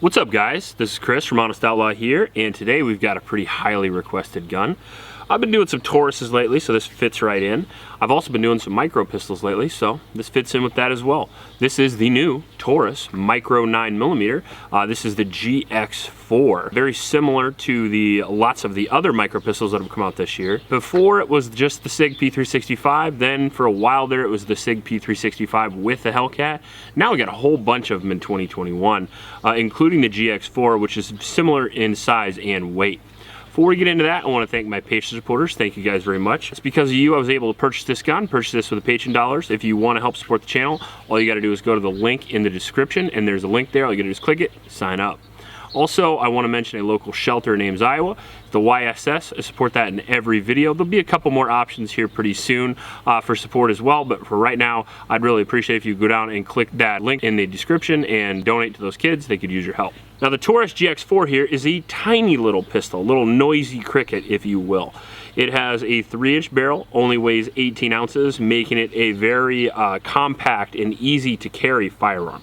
What's up guys, this is Chris from Outlaw here, and today we've got a pretty highly requested gun. I've been doing some Tauruses lately, so this fits right in. I've also been doing some micro pistols lately, so this fits in with that as well. This is the new Taurus Micro 9mm. This is the GX4. Very similar to lots of the other micro pistols that have come out this year. Before it was just the SIG P365, then for a while there it was the SIG P365 with the Hellcat. Now we got a whole bunch of them in 2021, including the GX4, which is similar in size and weight. Before we get into that, I want to thank my Patreon supporters. Thank you guys very much. It's because of you I was able to purchase this gun, purchase this with the Patreon dollars. If you want to help support the channel, all you got to do is go to the link in the description, and there's a link there. All you got to do is click it, sign up. Also, I want to mention a local shelter in Ames, Iowa, the YSS. I support that in every video. There'll be a couple more options here pretty soon for support as well, but for right now, I'd really appreciate if you go down and click that link in the description and donate to those kids. They could use your help. Now, the Taurus GX4 here is a tiny little pistol, a little noisy cricket, if you will. It has a 3-inch barrel, only weighs 18 ounces, making it a very compact and easy to carry firearm.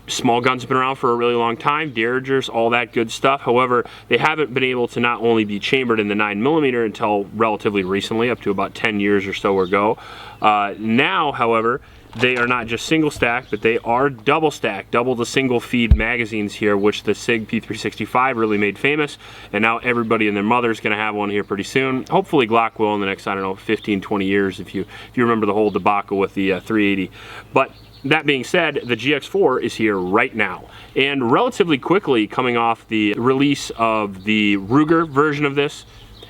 Small guns have been around for a really long time, Derringers, all that good stuff. However, they haven't been able to not only be chambered in the 9mm until relatively recently, up to about 10 years or so ago. Now, however, they are not just single stack, but they are double stack, double the single feed magazines here, which the SIG P365 really made famous. And now everybody and their mother is going to have one here pretty soon. Hopefully Glock will in the next, I don't know, 15, 20 years, if you remember the whole debacle with the 380. But that being said, the GX4 is here right now, and relatively quickly coming off the release of the Ruger version of this,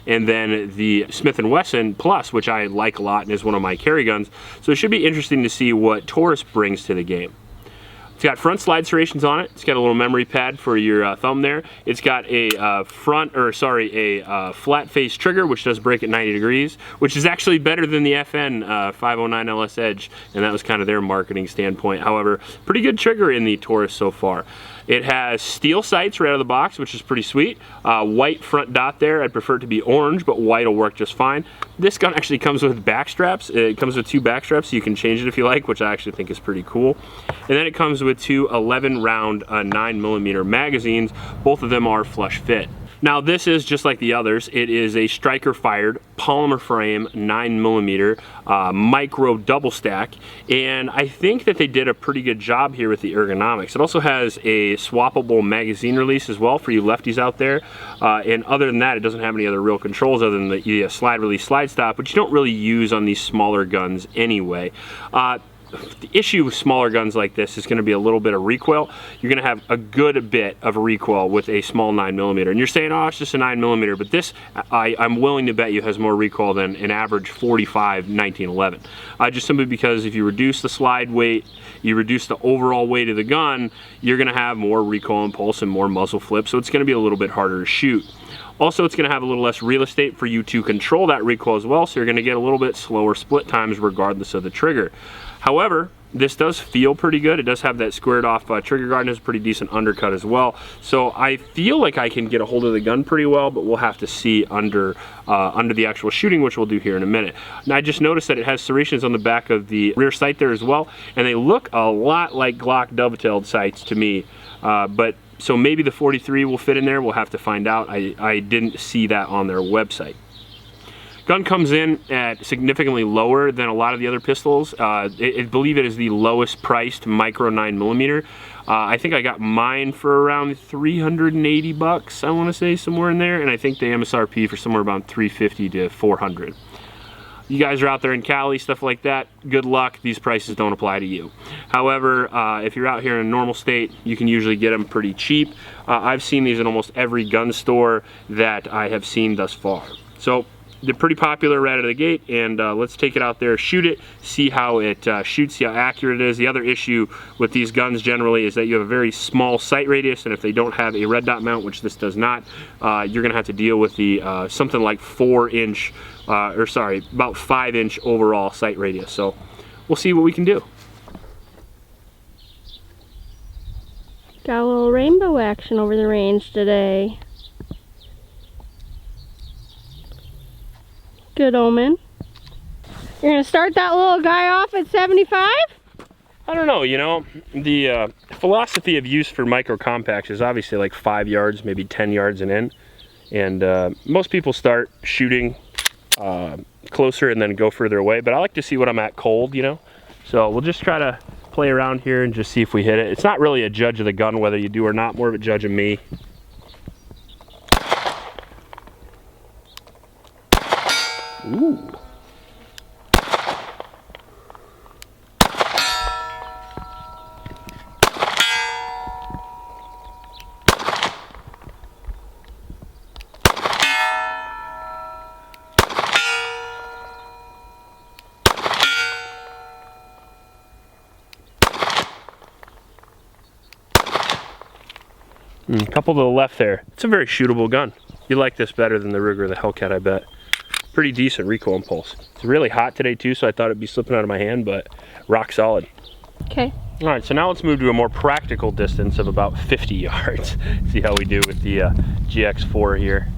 and then the Smith & Wesson Plus, which I like a lot and is one of my carry guns. So it should be interesting to see what Taurus brings to the game. It's got front slide serrations on it. It's got a little memory pad for your thumb there. It's got a flat face trigger, which does break at 90 degrees, which is actually better than the FN 509 LS Edge, and that was kind of their marketing standpoint. However, pretty good trigger in the Taurus so far. It has steel sights right out of the box, which is pretty sweet. White front dot there. I'd prefer it to be orange, but white will work just fine. This gun actually comes with back straps. It comes with 2 back straps, so you can change it if you like, which I actually think is pretty cool. And then it comes with 2 11-round 9mm magazines. Both of them are flush fit. Now this is just like the others. It is a striker fired polymer frame 9mm micro double stack, and I think that they did a pretty good job here with the ergonomics. It also has a swappable magazine release as well for you lefties out there, and other than that, it doesn't have any other real controls other than the slide release slide stop, which you don't really use on these smaller guns anyway. The issue with smaller guns like this is going to be a little bit of recoil. You're going to have a good bit of recoil with a small 9mm. And you're saying, oh, it's just a 9mm, but this, I'm willing to bet you, has more recoil than an average 45 1911. Just simply because if you reduce the slide weight, you reduce the overall weight of the gun, you're going to have more recoil impulse and more muzzle flip, so it's going to be a little bit harder to shoot. Also, it's going to have a little less real estate for you to control that recoil as well, so you're going to get a little bit slower split times regardless of the trigger. However, this does feel pretty good. It does have that squared off trigger guard, and has a pretty decent undercut as well. So I feel like I can get a hold of the gun pretty well, but we'll have to see under the actual shooting, which we'll do here in a minute. Now I just noticed that it has serrations on the back of the rear sight there as well, and they look a lot like Glock dovetailed sights to me. So maybe the 43 will fit in there. We'll have to find out. I didn't see that on their website. Gun comes in at significantly lower than a lot of the other pistols. I believe it is the lowest priced micro 9mm. I think I got mine for around 380 bucks, I want to say, somewhere in there, and I think the MSRP for somewhere about 350 to 400. You guys are out there in Cali, stuff like that, good luck. These prices don't apply to you. However, if you're out here in a normal state, you can usually get them pretty cheap. I've seen these in almost every gun store that I have seen thus far. So they're pretty popular right out of the gate, and let's take it out there, shoot it, see how it shoots, see how accurate it is. The other issue with these guns generally is that you have a very small sight radius, and if they don't have a red dot mount, which this does not, you're going to have to deal with the something like 4-inch, about 5-inch overall sight radius. So we'll see what we can do. Got a little rainbow action over the range today. Good omen. You're gonna start that little guy off at 75? I don't know, you know, the philosophy of use for micro compacts is obviously like 5 yards, maybe 10 yards and in. And most people start shooting closer and then go further away, but I like to see what I'm at cold, you know. So we'll just try to play around here and just see if we hit it. It's not really a judge of the gun whether you do or not, more of a judge of me. Ooh. Couple to the left there. It's a very shootable gun. You like this better than the Ruger or the Hellcat, I bet. Pretty decent recoil impulse. It's really hot today too, so I thought it'd be slipping out of my hand, but rock solid. Okay. All right, so now let's move to a more practical distance of about 50 yards. See how we do with the GX4 here.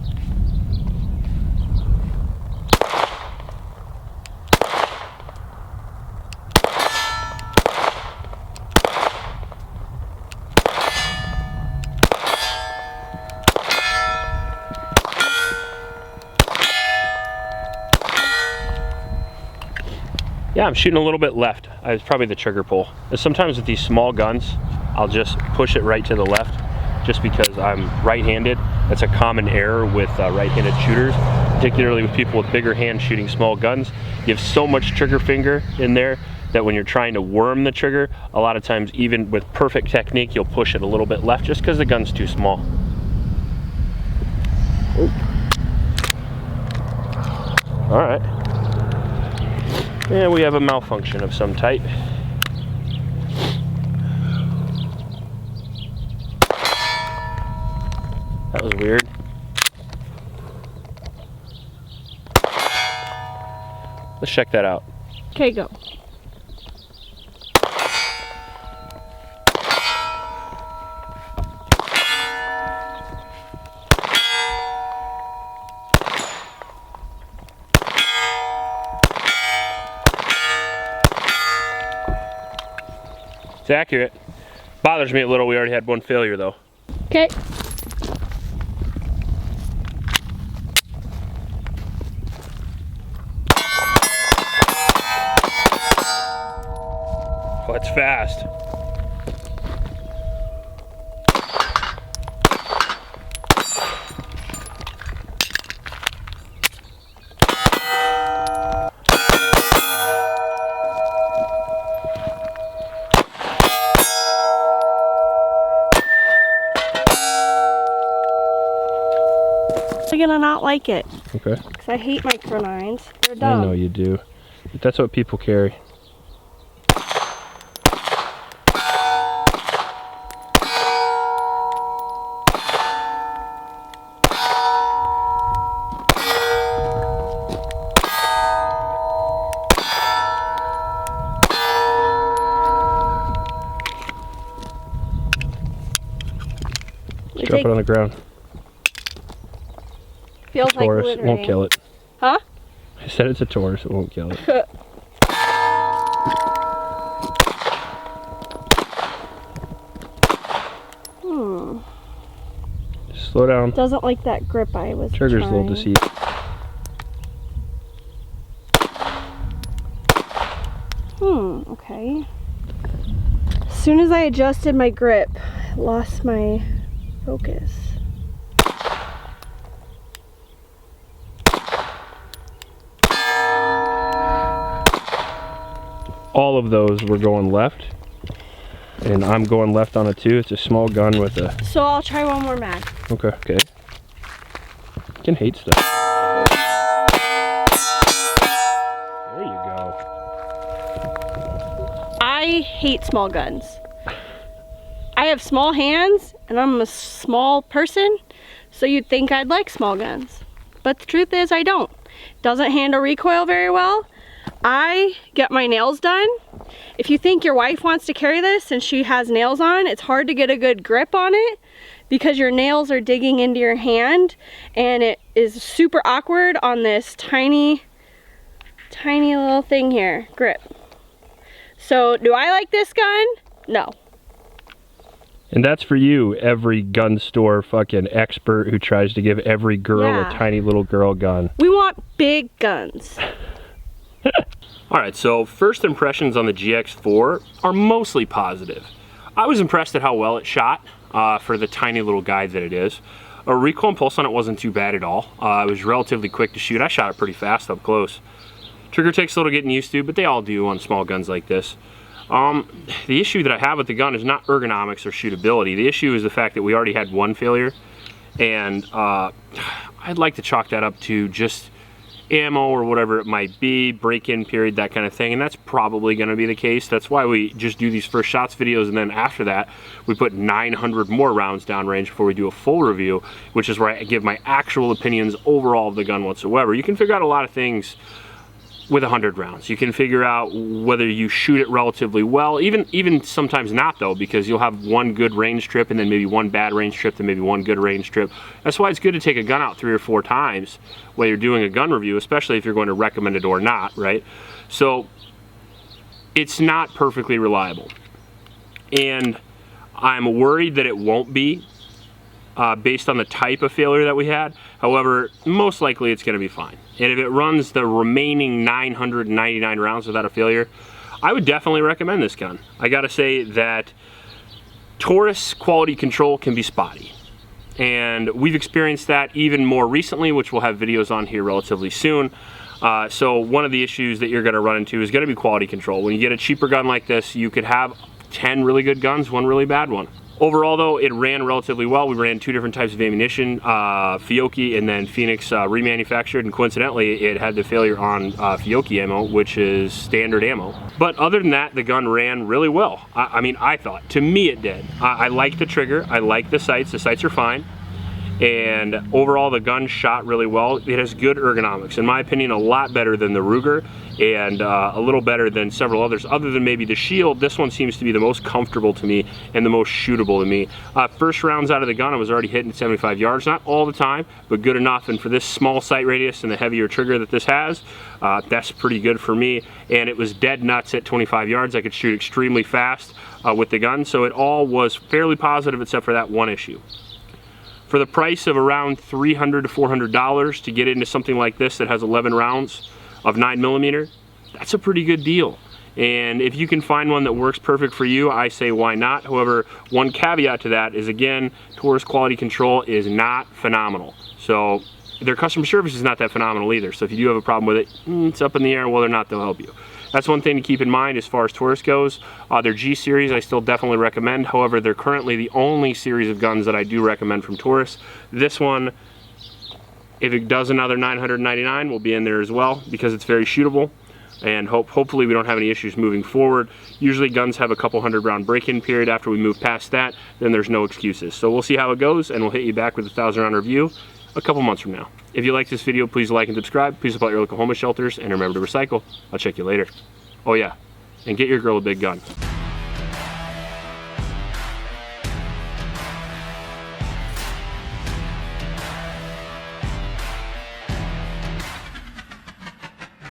Yeah, I'm shooting a little bit left. It's probably the trigger pull. Sometimes with these small guns, I'll just push it right to the left just because I'm right-handed. That's a common error with right-handed shooters, particularly with people with bigger hands shooting small guns. You have so much trigger finger in there that when you're trying to worm the trigger, a lot of times even with perfect technique, you'll push it a little bit left just because the gun's too small. Oop. All right. And we have a malfunction of some type. That was weird. Let's check that out. Okay, go. It's accurate. Bothers me a little, we already had one failure though. Okay. Oh, that's fast. I'm gonna not like it. Okay. Because I hate micro 9s. They're I dumb. know you do. But that's what people carry. Drop it on the ground. Feels like Taurus glittering. won't kill it. Huh? I said it's a Taurus, it won't kill it. Just slow down. Doesn't like that grip I was Trigger's trying. a little deceived. Okay. As soon as I adjusted my grip, I lost my focus. All of those were going left, and I'm going left on it too. It's a small gun with a... So I'll try one more mag. Okay. Okay. You can hate stuff. There you go. I hate small guns. I have small hands, and I'm a small person, so you'd think I'd like small guns. But the truth is I don't. Doesn't handle recoil very well. I get my nails done. If you think your wife wants to carry this and she has nails on, it's hard to get a good grip on it because your nails are digging into your hand, and it is super awkward on this tiny little thing here, grip. So do I like this gun? No. And that's for you, every gun store fucking expert who tries to give every girl a tiny little girl gun. We want big guns. Alright, so first impressions on the GX4 are mostly positive. I was impressed at how well it shot for the tiny little guide that it is. A recoil and pulse on it wasn't too bad at all. It was relatively quick to shoot. I shot it pretty fast up close. Trigger takes a little getting used to, but they all do on small guns like this. The issue that I have with the gun is not ergonomics or shootability. The issue is the fact that we already had one failure, and I'd like to chalk that up to just ammo or whatever it might be, break-in period, that kind of thing, and that's probably going to be the case. That's why we just do these first shots videos, and then after that we put 900 more rounds downrange before we do a full review, which is where I give my actual opinions overall of the gun whatsoever. You can figure out a lot of things with 100 rounds. You can figure out whether you shoot it relatively well, even sometimes not though, because you'll have one good range trip and then maybe one bad range trip, then maybe one good range trip. That's why it's good to take a gun out 3 or 4 times while you're doing a gun review, especially if you're going to recommend it or not, right? So it's not perfectly reliable. And I'm worried that it won't be based on the type of failure that we had. However, most likely it's going to be fine. And if it runs the remaining 999 rounds without a failure, I would definitely recommend this gun. I gotta say that Taurus quality control can be spotty. And we've experienced that even more recently, which we'll have videos on here relatively soon. So one of the issues that you're gonna run into is gonna be quality control. When you get a cheaper gun like this, you could have 10 really good guns, 1 really bad one. Overall though, it ran relatively well. We ran 2 different types of ammunition, Fiocchi and then Phoenix remanufactured, and coincidentally it had the failure on Fiocchi ammo, which is standard ammo. But other than that, the gun ran really well. I mean, I thought. To me it did. I like the trigger, I like the sights are fine. And overall the gun shot really well. It has good ergonomics. In my opinion, a lot better than the Ruger, and a little better than several others. Other than maybe the Shield, this one seems to be the most comfortable to me and the most shootable to me. First rounds out of the gun, I was already hitting 75 yards. Not all the time, but good enough. And for this small sight radius and the heavier trigger that this has, that's pretty good for me. And it was dead nuts at 25 yards. I could shoot extremely fast with the gun. So it all was fairly positive except for that one issue. For the price of around $300 to $400 to get into something like this that has 11 rounds of 9mm, that's a pretty good deal. And if you can find one that works perfect for you, I say why not. However, one caveat to that is, again, Taurus quality control is not phenomenal. So their customer service is not that phenomenal either. So if you do have a problem with it, it's up in the air whether or not they'll help you. That's one thing to keep in mind as far as Taurus goes. Their G series I still definitely recommend. However, they're currently the only series of guns that I do recommend from Taurus. This one, if it does another 999, will be in there as well because it's very shootable. And hopefully we don't have any issues moving forward. Usually guns have a couple 100-round break-in period. After we move past that, then there's no excuses. So we'll see how it goes, and we'll hit you back with a 1,000-round review a couple months from now. If you like this video, please like and subscribe. Please support your local homeless shelters, and remember to recycle. I'll check you later. Oh yeah, and get your girl a big gun.